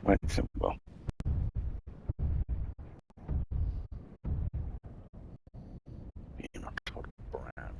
I think, well, being a total brat.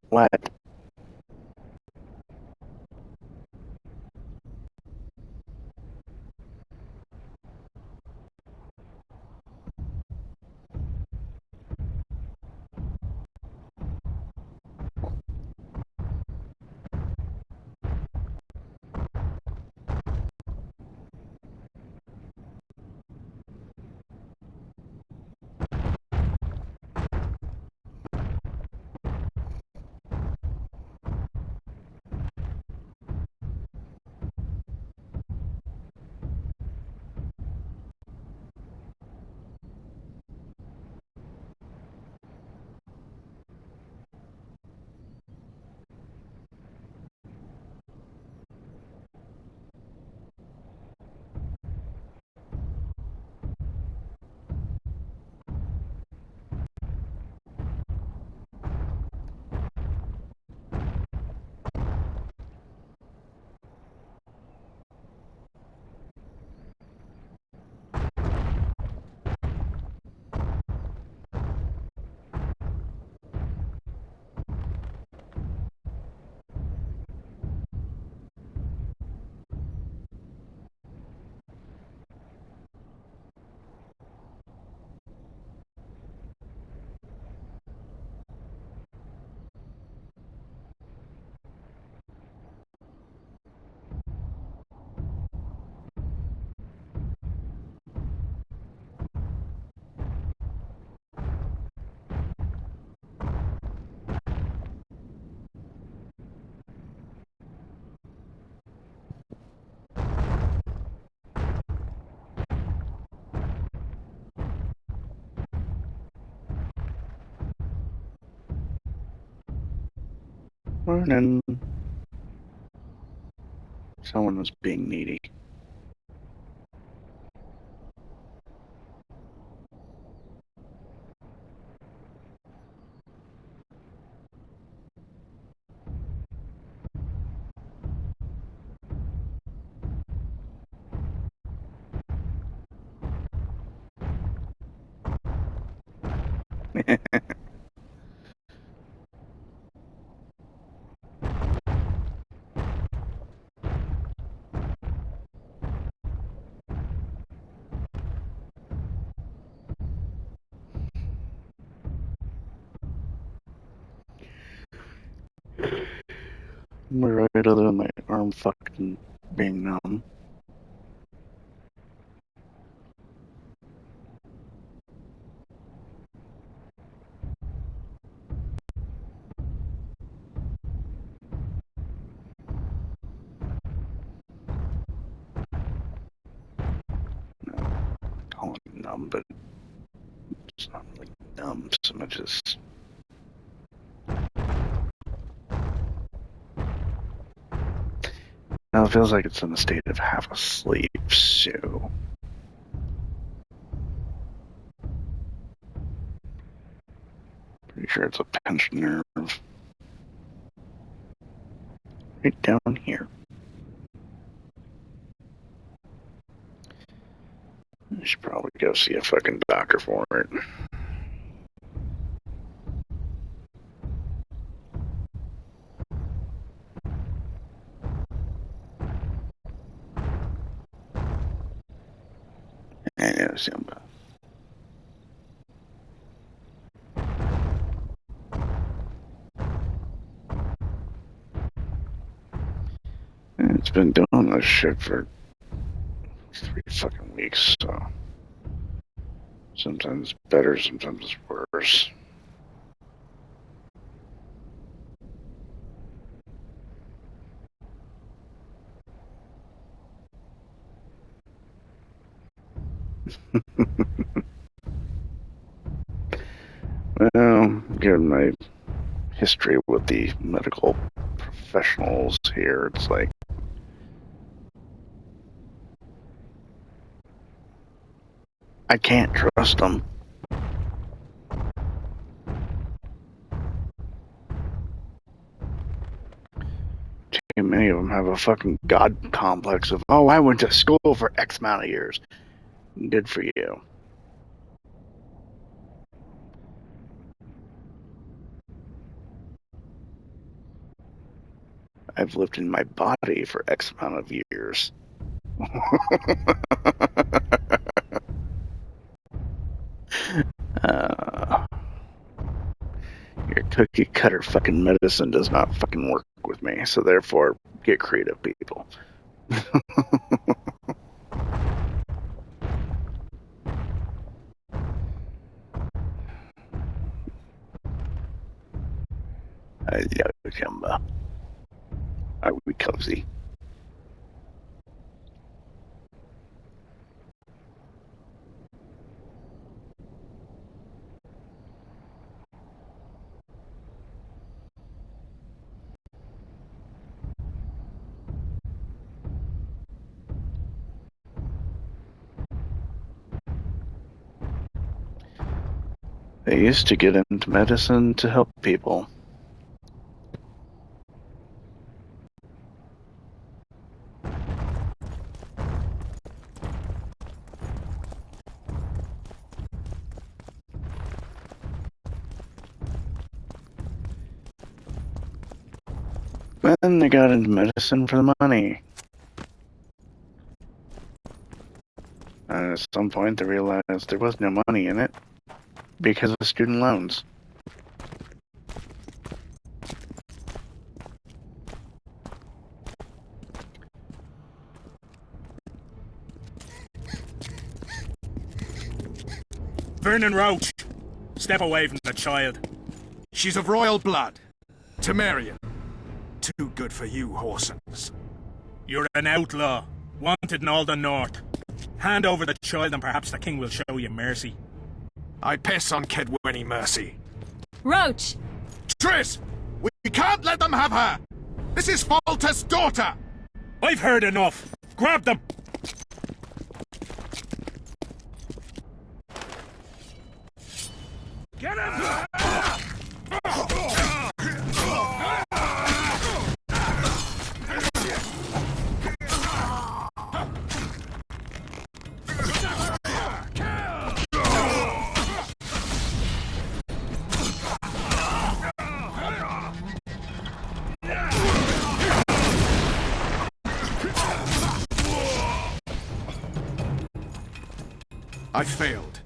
What? Morning. Someone was being needy. Right, other than my arm fucking being numb. Call it numb, but it's not really numb so much as now it feels like it's in a state of half asleep, so pretty sure it's a pinched nerve. Right down here. I should probably go see a fucking doctor for it. Yeah, Simba. It's been doing this shit for 3 fucking weeks, so Sometimes better, sometimes worse. Well, given my history with the medical professionals here, it's like I can't trust them. Too many of them have a fucking god complex of, oh, I went to school for X amount of years. Good for you. I've lived in my body for X amount of years. Your cookie cutter fucking medicine does not fucking work with me, so therefore, get creative, people. Jumba. Are we cozy? They used to get into medicine to help people. Then they got into medicine for the money. And at some point they realized there was no money in it because of student loans. Vernon Roach, step away from the child. She's of royal blood. Temerian. Too good for you, Horsens. You're an outlaw, wanted in all the north. Hand over the child and perhaps the king will show you mercy. I piss on Kedwenny mercy. Roach! Triss! We can't let them have her! This is Foltest's daughter! I've heard enough! Grab them! Get him! I failed.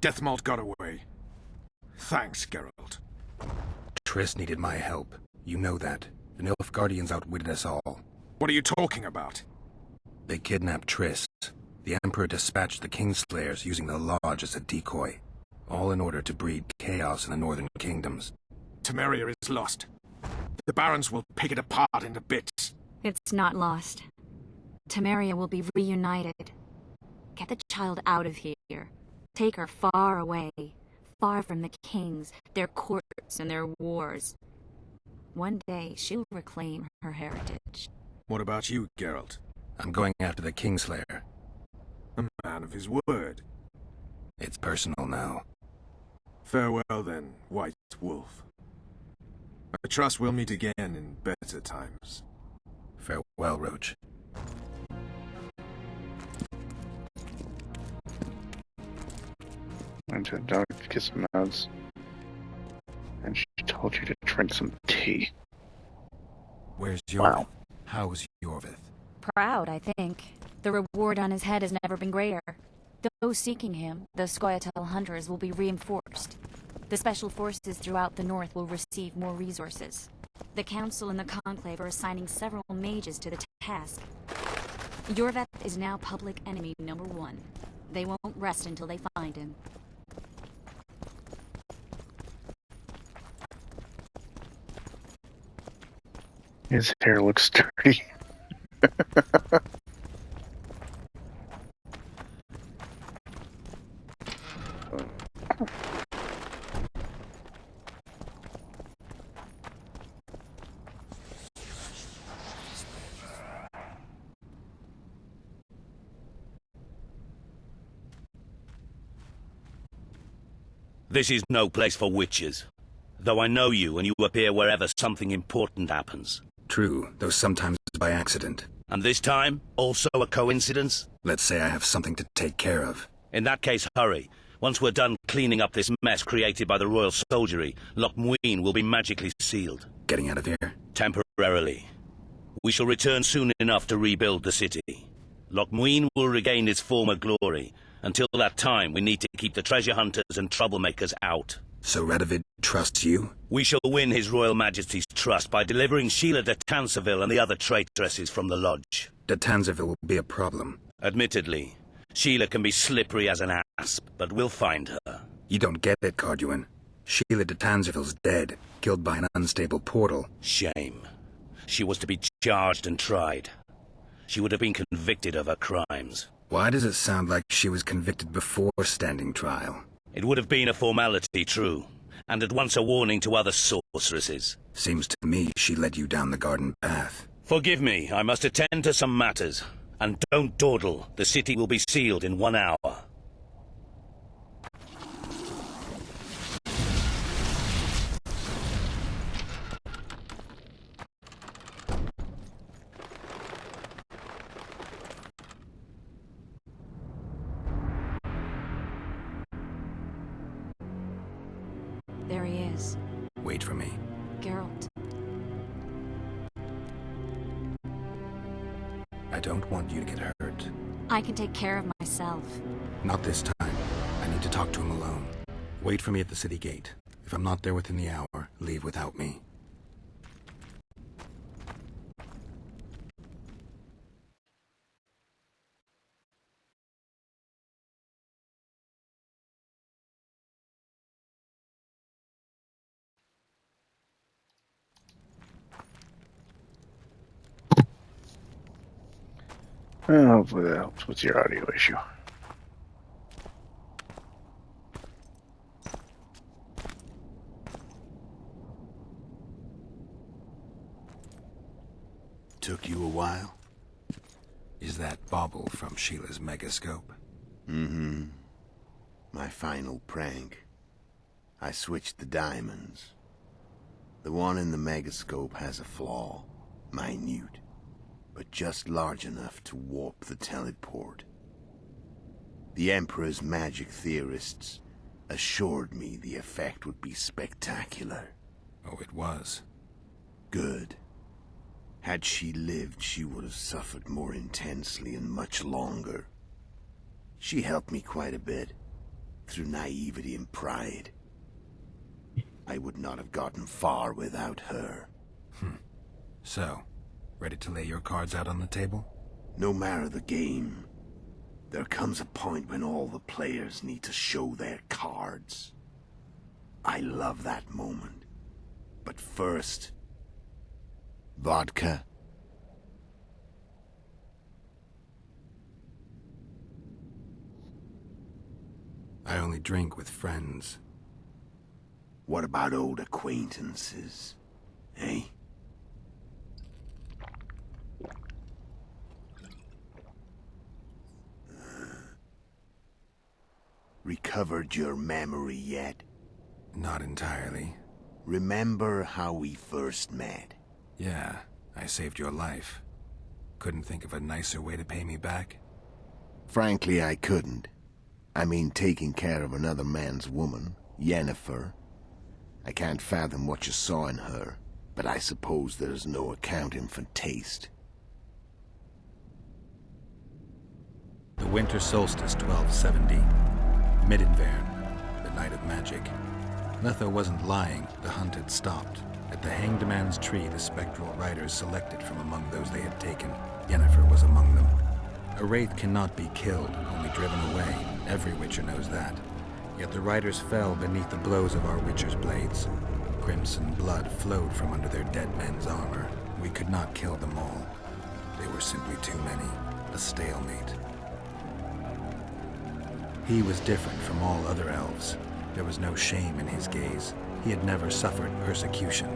Deathmalt got away. Thanks, Geralt. Triss needed my help. You know that. The Nilfgaardians outwitted us all. What are you talking about? They kidnapped Triss. The Emperor dispatched the Kingslayers using the Lodge as a decoy. All in order to breed chaos in the northern kingdoms. Temeria is lost. The Barons will pick it apart into bits. It's not lost. Temeria will be reunited. Get the child out of here. Take her far away. Far from the kings, their courts, and their wars. One day, she'll reclaim her heritage. What about you, Geralt? I'm going after the Kingslayer. A man of his word. It's personal now. Farewell then, White Wolf. I trust we'll meet again in better times. Farewell, Roach. Went to a dog to get some meds. And she told you to drink some tea. Where's Yorvith? Wow. How's Yorvith? Proud, I think. The reward on his head has never been greater. Those seeking him, the Scoia'tael hunters, will be reinforced. The special forces throughout the north will receive more resources. The Council and the Conclave are assigning several mages to the task. Yorvith is now public enemy #1. They won't rest until they find him. His hair looks sturdy. This is no place for witches. Though I know you and you appear wherever something important happens. True, though sometimes by accident. And this time, also a coincidence? Let's say I have something to take care of. In that case, hurry. Once we're done cleaning up this mess created by the royal soldiery, Loch Muin will be magically sealed. Getting out of here? Temporarily. We shall return soon enough to rebuild the city. Loch Muin will regain its former glory. Until that time, we need to keep the treasure hunters and troublemakers out. So Radovid trusts you? We shall win His Royal Majesty's trust by delivering Sheila de Tanserville and the other traitresses from the lodge. De Tanserville will be a problem. Admittedly, Sheila can be slippery as an asp, but we'll find her. You don't get it, Carduin. Sheila de Tanserville's dead, killed by an unstable portal. Shame. She was to be charged and tried. She would have been convicted of her crimes. Why does it sound like she was convicted before standing trial? It would have been a formality, true, and at once a warning to other sorceresses. Seems to me she led you down the garden path. Forgive me, I must attend to some matters. And don't dawdle, the city will be sealed in 1 hour. There he is. Wait for me. Geralt. I don't want you to get hurt. I can take care of myself. Not this time. I need to talk to him alone. Wait for me at the city gate. If I'm not there within the hour, leave without me. Well, hopefully that helps with your audio issue. Took you a while? Is that bauble from Sheila's megascope? Mm-hmm. My final prank. I switched the diamonds. The one in the megascope has a flaw. Minute. But just large enough to warp the teleport. The Emperor's magic theorists assured me the effect would be spectacular. Oh, it was. Good. Had she lived, she would have suffered more intensely and much longer. She helped me quite a bit, through naivety and pride. I would not have gotten far without her. So, ready to lay your cards out on the table? No matter the game, there comes a point when all the players need to show their cards. I love that moment. But first... vodka? I only drink with friends. What about old acquaintances? Eh? Recovered your memory yet? Not entirely. Remember how we first met? Yeah, I saved your life. Couldn't think of a nicer way to pay me back? Frankly, I couldn't. I mean, taking care of another man's woman, Yennefer. I can't fathom what you saw in her, but I suppose there's no accounting for taste. The winter solstice 1270. Midinvern, the night of magic. Letho wasn't lying, the hunt had stopped. At the Hanged Man's Tree, the spectral riders selected from among those they had taken. Yennefer was among them. A wraith cannot be killed, only driven away. Every witcher knows that. Yet the riders fell beneath the blows of our witcher's blades. Crimson blood flowed from under their dead men's armor. We could not kill them all. They were simply too many. A stalemate. He was different from all other elves. There was no shame in his gaze. He had never suffered persecution.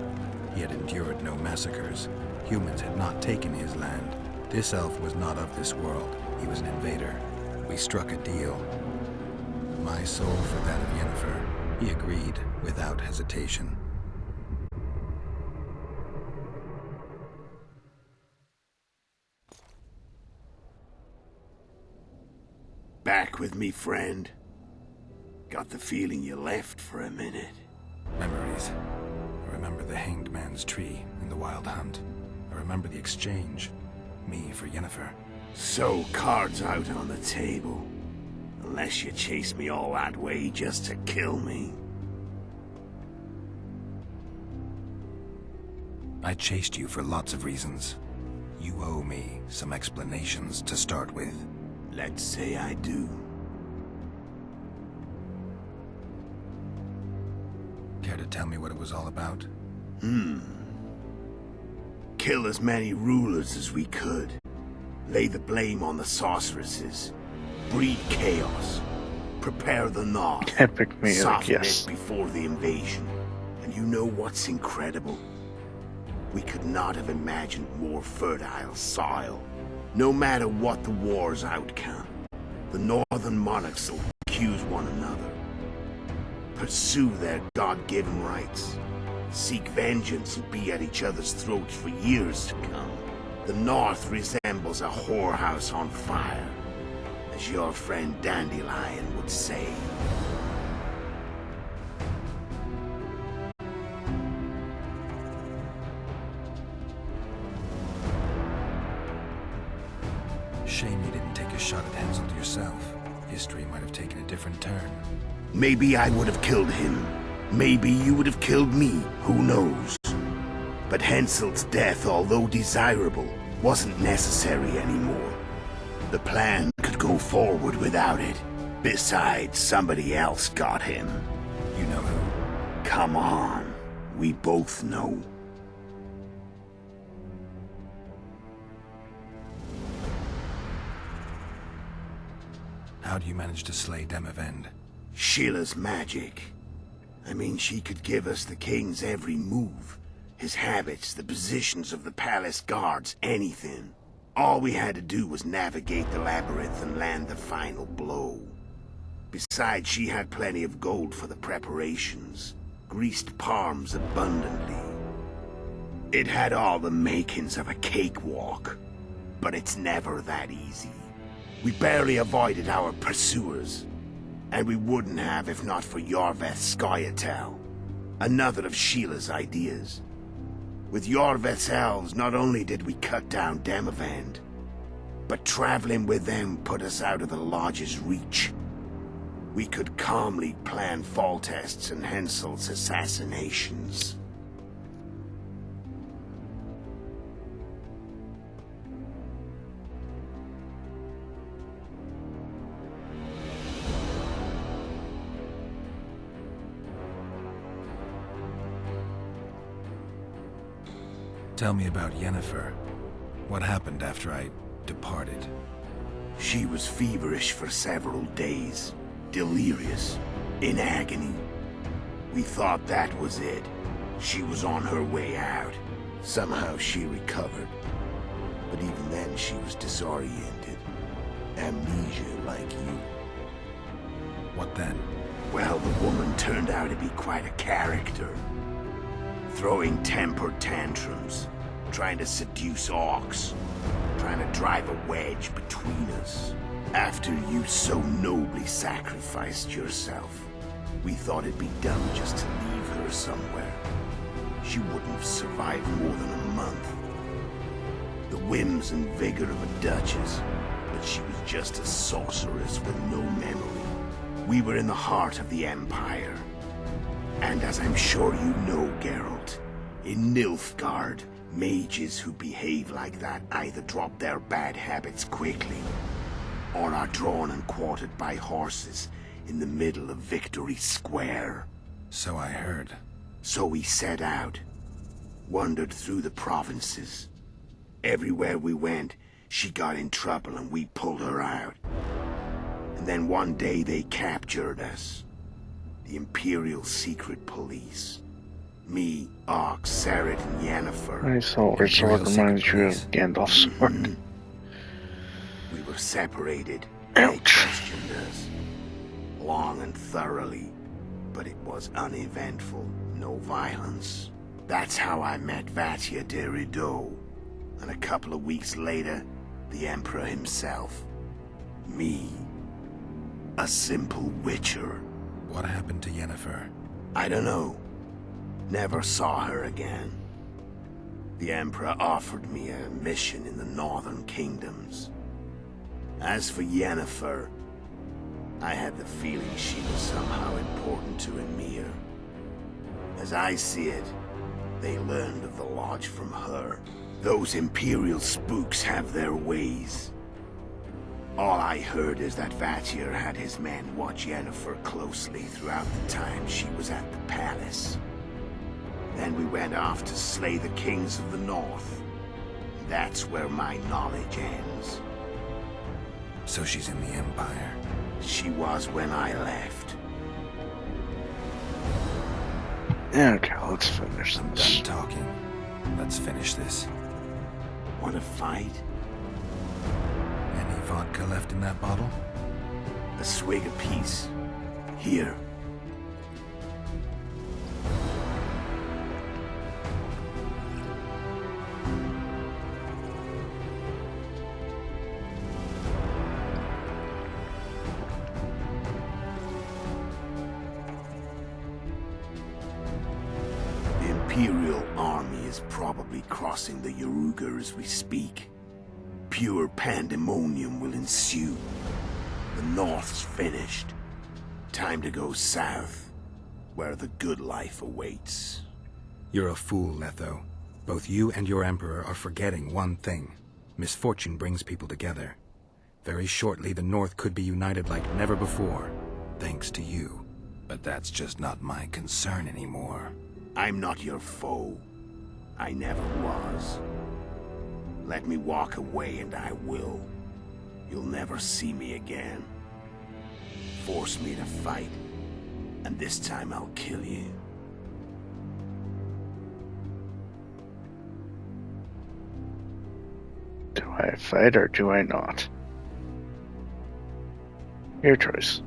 He had endured no massacres. Humans had not taken his land. This elf was not of this world. He was an invader. We struck a deal. My soul for that of Yennefer. He agreed without hesitation. Back with me, friend. Got the feeling you left for a minute. Memories. I remember the Hanged Man's tree and the Wild Hunt. I remember the exchange. Me for Yennefer. So, cards out on the table. Unless you chase me all that way just to kill me. I chased you for lots of reasons. You owe me some explanations to start with. Let's say I do. Care to tell me what it was all about? Kill as many rulers as we could. Lay the blame on the sorceresses. Breed chaos. Prepare the North. Epic music, Soften yes. it before the invasion. And you know what's incredible? We could not have imagined more fertile soil. No matter what the war's outcome, the northern monarchs will accuse one another. Pursue their God-given rights. Seek vengeance and be at each other's throats for years to come. The North resembles a whorehouse on fire, as your friend Dandelion would say. Shame you didn't take a shot at Henselt yourself. History might have taken a different turn. Maybe I would have killed him. Maybe you would have killed me. Who knows? But Henselt's death, although desirable, wasn't necessary anymore. The plan could go forward without it. Besides, somebody else got him. You know who? Come on. We both know. How do you manage to slay Demavend? Sheila's magic. I mean, she could give us the king's every move. His habits, the positions of the palace guards, anything. All we had to do was navigate the labyrinth and land the final blow. Besides, she had plenty of gold for the preparations. Greased palms abundantly. It had all the makings of a cakewalk. But it's never that easy. We barely avoided our pursuers. And we wouldn't have if not for Yorveth Scoia'tael, another of Sheila's ideas. With Yorveth's elves, not only did we cut down Demavend, but traveling with them put us out of the Lodge's reach. We could calmly plan Foltest's and Henselt's assassinations. Tell me about Yennefer. What happened after I departed? She was feverish for several days, delirious, in agony. We thought that was it. She was on her way out. Somehow she recovered. But even then she was disoriented. Amnesia like you. What then? Well, the woman turned out to be quite a character. Throwing temper tantrums, trying to seduce orcs, trying to drive a wedge between us. After you so nobly sacrificed yourself, we thought it'd be dumb just to leave her somewhere. She wouldn't have survived more than a month. The whims and vigor of a duchess, but she was just a sorceress with no memory. We were in the heart of the Empire. And as I'm sure you know, Geralt, in Nilfgaard, mages who behave like that either drop their bad habits quickly, or are drawn and quartered by horses in the middle of Victory Square. So I heard. So we set out. wandered through the provinces. Everywhere we went, she got in trouble and we pulled her out. And then one day they captured us. The Imperial Secret Police. Me, Ark, Sarah, and Yennefer. My sword reminds you of Gandalf's sword. We were separated. Ouch. They questioned us. Long and thoroughly. But it was uneventful. No violence. That's how I met Vatia de Rideau. And a couple of weeks later, the Emperor himself. Me. A simple witcher. What happened to Yennefer? I don't know. Never saw her again. The Emperor offered me a mission in the Northern Kingdoms. As for Yennefer, I had the feeling she was somehow important to Emir. As I see it, they learned of the Lodge from her. Those Imperial spooks have their ways. All I heard is that Vatir had his men watch Yennefer closely throughout the time she was at the palace. Then we went off to slay the kings of the north. That's where my knowledge ends. So she's in the Empire. She was when I left. Okay, let's finish I'm this. done talking. Let's finish this. Want to fight? Any vodka left in that bottle? A swig apiece. Here. The Imperial army is probably crossing the Yaruga as we speak. Pure pandemonium will ensue. The North's finished. Time to go south, where the good life awaits. You're a fool, Letho. Both you and your Emperor are forgetting one thing. Misfortune brings people together. Very shortly, the North could be united like never before, thanks to you. But that's just not my concern anymore. I'm not your foe. I never was. Let me walk away and I will. You'll never see me again. Force me to fight, and this time I'll kill you. Do I fight or do I not? Your choice.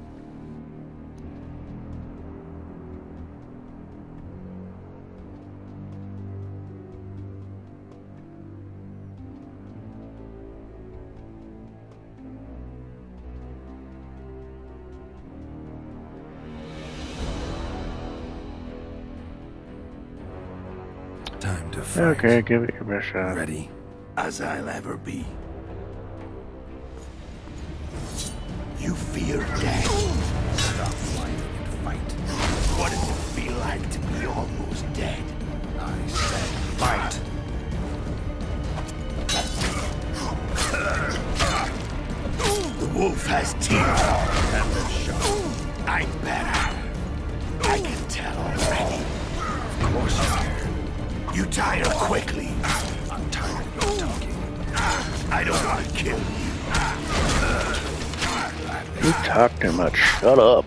Time to fight. Okay, give it your best shot. Ready? As I'll ever be. You fear death. Stop whining and fight. What does it feel like to be almost dead? I said fight. The wolf has teeth. I'm better. I can tell already. Of course you can. You tire quickly. I'm tired of you talking. I don't want to kill you. You talk too much. Shut up.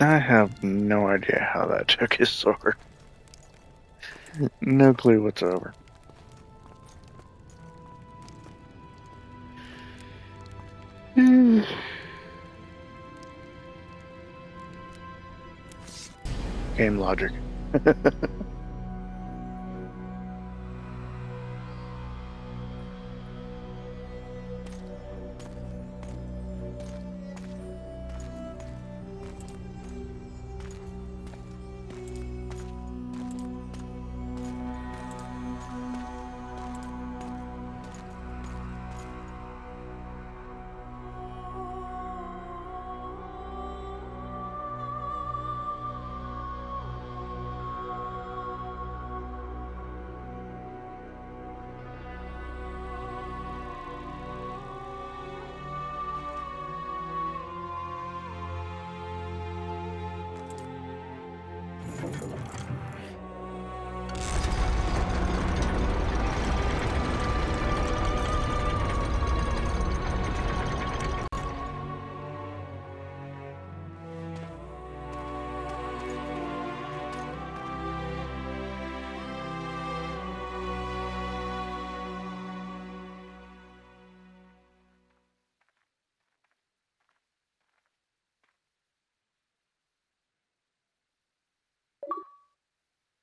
I have no idea how that took his sword. No clue whatsoever. Game logic.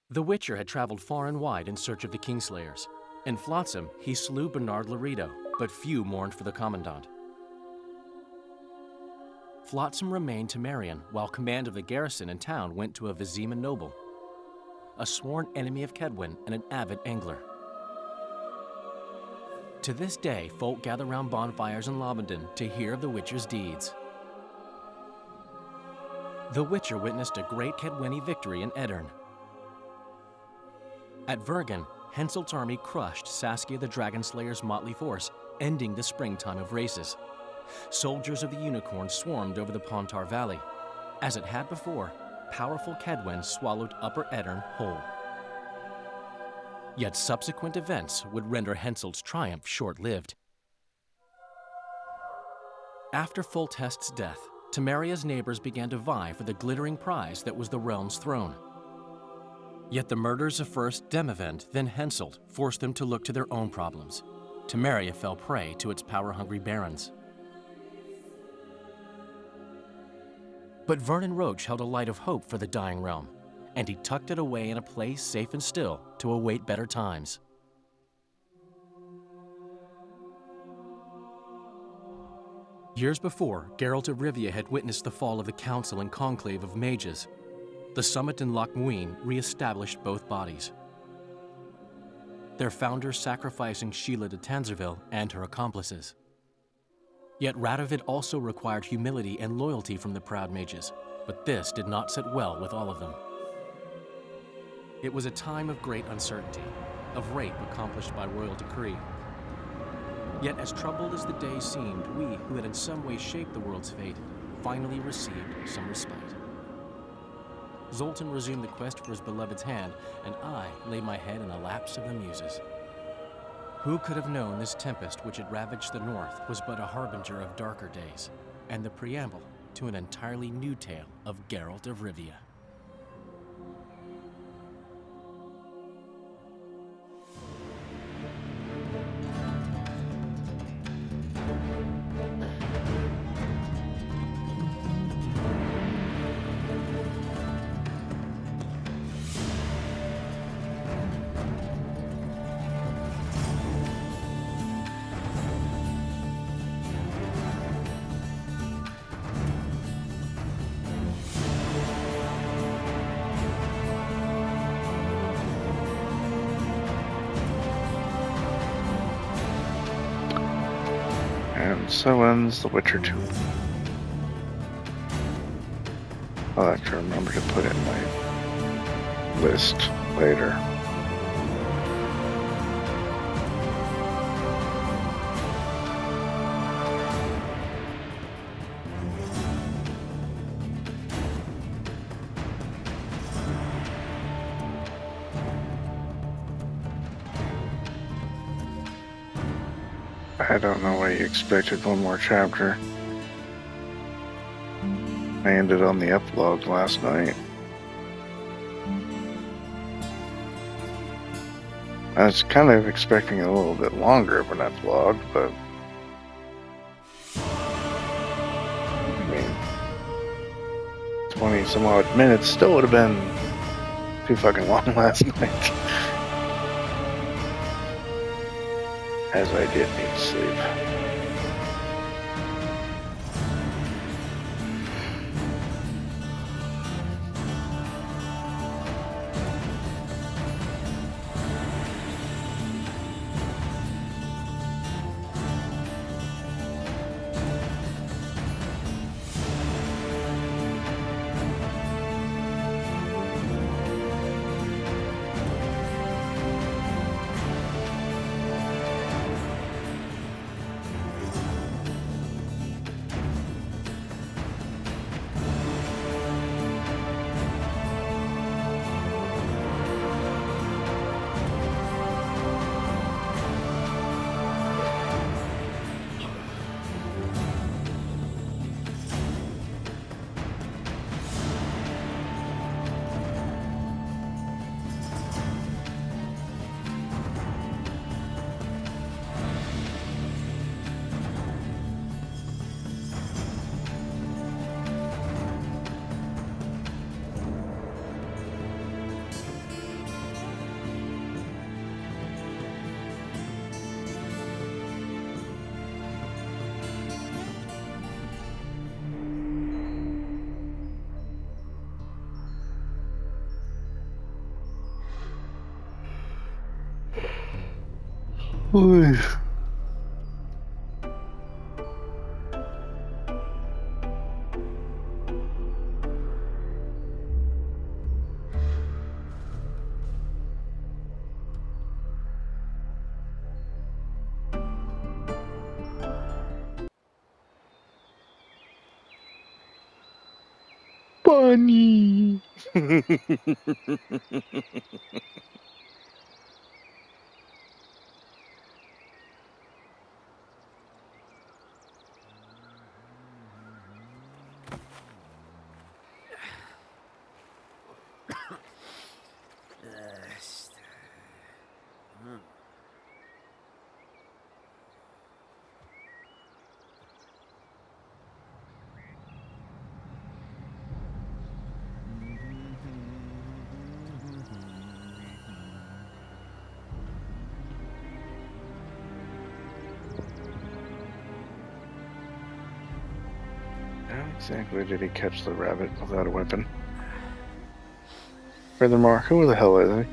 The Witcher had traveled far and wide in search of the Kingslayers. In Flotsam, he slew Bernard Laredo, but few mourned for the Commandant. Flotsam remained Temerian, while command of the garrison and town went to a Vizima noble, a sworn enemy of Kedwen and an avid angler. To this day, folk gather round bonfires in Lobendon to hear of the Witcher's deeds. The Witcher witnessed a great Kedweni victory in Edirn. At Vergen, Henselt's army crushed Saskia the Dragonslayer's motley force, ending the springtime of races. Soldiers of the Unicorn swarmed over the Pontar Valley. As it had before, powerful Kedwen swallowed Upper Edirn whole. Yet subsequent events would render Henselt's triumph short-lived. After Foltest's death, Temeria's neighbors began to vie for the glittering prize that was the realm's throne. Yet the murders of first Demavend, then Henselt, forced them to look to their own problems. Temeria fell prey to its power-hungry barons. But Vernon Roche held a light of hope for the dying realm, and he tucked it away in a place safe and still to await better times. Years before, Geralt of Rivia had witnessed the fall of the Council and Conclave of Mages. The summit in Loch Muin re-established both bodies, their founders sacrificing Sheila de Tanzerville and her accomplices. Yet Radovid also required humility and loyalty from the proud mages, but this did not sit well with all of them. It was a time of great uncertainty, of rape accomplished by royal decree. Yet as troubled as the day seemed, we, who had in some way shaped the world's fate, finally received some respite. Zoltan resumed the quest for his beloved's hand, and I laid my head in the laps of the muses. Who could have known this tempest which had ravaged the north was but a harbinger of darker days, and the preamble to an entirely new tale of Geralt of Rivia. And so ends The Witcher 2. I'll have to remember to put it in my list later. I don't know why you expected one more chapter. I ended on the epilogue last night. I was kind of expecting a little bit longer of an epilogue, but I mean, 20 some odd minutes still would have been too fucking long last night. As I did need sleep. Ooh. Bunny. How exactly did he catch the rabbit without a weapon? Furthermore, who the hell is he?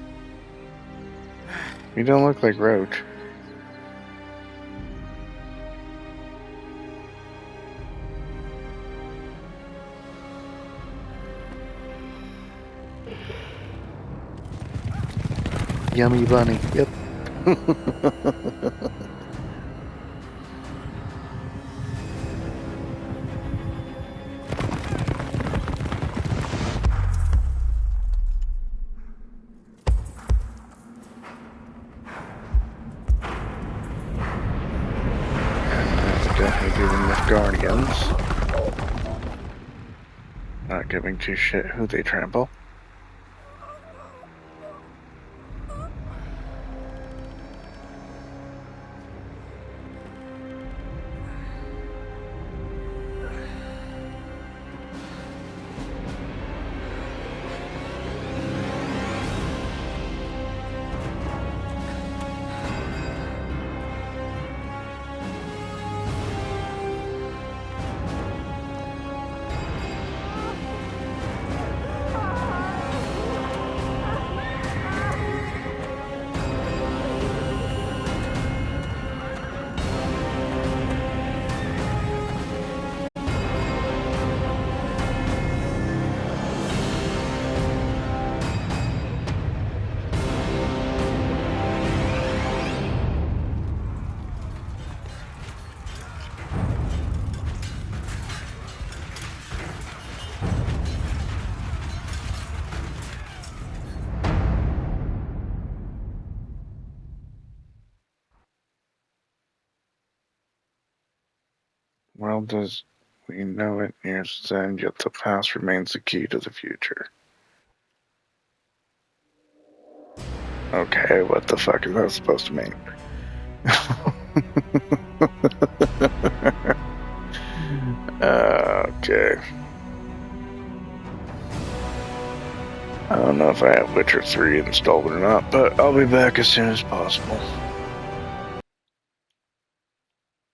He don't look like Roach. Yummy bunny, yep. Definitely giving the Guardians. Not giving two shit who they trample. Well, does We know it nears its end, yet the past remains the key to the future. Okay, what the fuck is that supposed to mean? Okay. I don't know if I have Witcher 3 installed or not, but I'll be back as soon as possible.